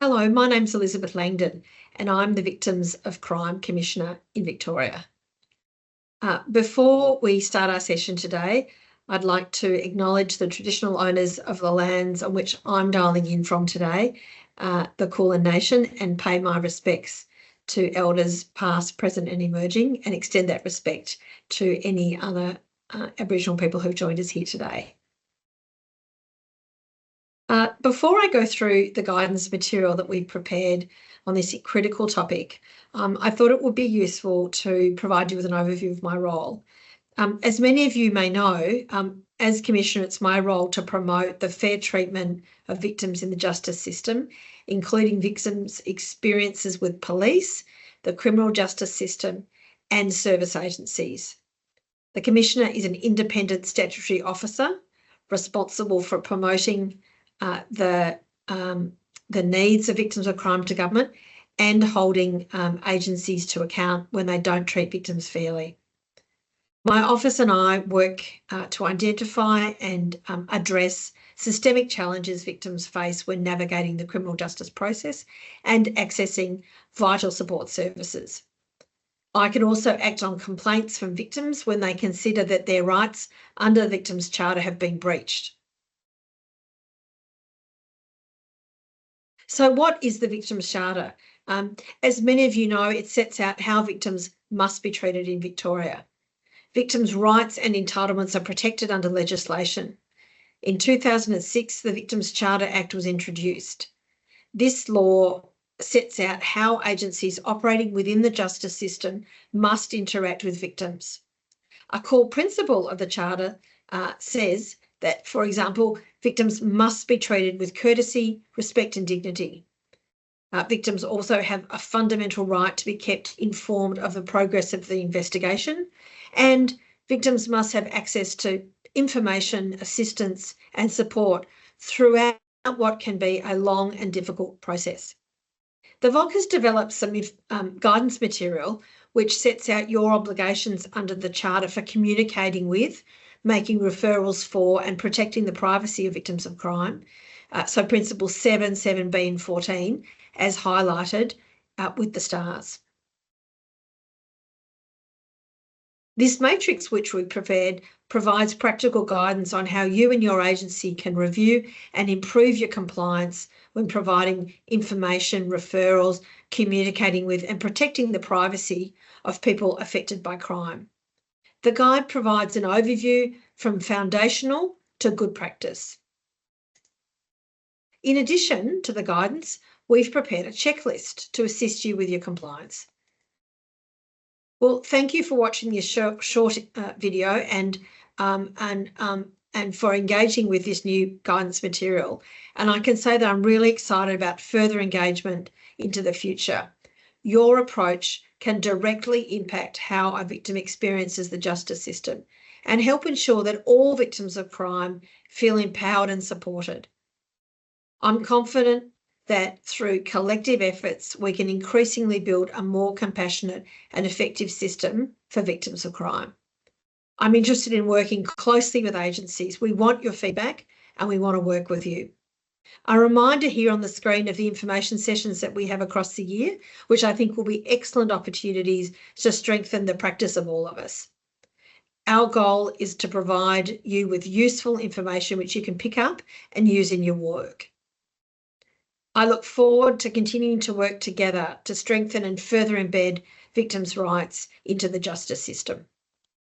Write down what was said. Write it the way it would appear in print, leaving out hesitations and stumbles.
Hello, my name's Elizabeth Langdon and I'm the Victims of Crime Commissioner in Victoria. Before we start our session today, I'd like to acknowledge the traditional owners of the lands on which I'm dialing in from today, the Kulin Nation, and pay my respects to elders past, present and emerging, and extend that respect to any other Aboriginal people who've joined us here today. Before I go through the guidance material that we've prepared on this critical topic, I thought it would be useful to provide you with an overview of my role. As many of you may know, as Commissioner, it's my role to promote the fair treatment of victims in the justice system, including victims' experiences with police, the criminal justice system and service agencies. The Commissioner is an independent statutory officer responsible for promoting the needs of victims of crime to government and holding agencies to account when they don't treat victims fairly. My office and I work to identify and address systemic challenges victims face when navigating the criminal justice process and accessing vital support services. I can also act on complaints from victims when they consider that their rights under the Victims' Charter have been breached. So what is the Victims' Charter? As many of you know, it sets out how victims must be treated in Victoria. Victims' rights and entitlements are protected under legislation. In 2006, the Victims' Charter Act was introduced. This law sets out how agencies operating within the justice system must interact with victims. A core principle of the Charter says that, for example, victims must be treated with courtesy, respect and dignity. Victims also have a fundamental right to be kept informed of the progress of the investigation, and victims must have access to information, assistance and support throughout what can be a long and difficult process. The VOC has developed some guidance material which sets out your obligations under the Charter for communicating with, making referrals for and protecting the privacy of victims of crime. So principles 7, 7B and 14 as highlighted with the stars. This matrix which we prepared provides practical guidance on how you and your agency can review and improve your compliance when providing information, referrals, communicating with and protecting the privacy of people affected by crime. The guide provides an overview from foundational to good practice. In addition to the guidance, we've prepared a checklist to assist you with your compliance. Well, thank you for watching this short video and for engaging with this new guidance material. And I can say that I'm really excited about further engagement into the future. Your approach can directly impact how a victim experiences the justice system and help ensure that all victims of crime feel empowered and supported. I'm confident that through collective efforts, we can increasingly build a more compassionate and effective system for victims of crime. I'm interested in working closely with agencies. We want your feedback and we want to work with you. A reminder here on the screen of the information sessions that we have across the year, which I think will be excellent opportunities to strengthen the practice of all of us. Our goal is to provide you with useful information which you can pick up and use in your work. I look forward to continuing to work together to strengthen and further embed victims' rights into the justice system.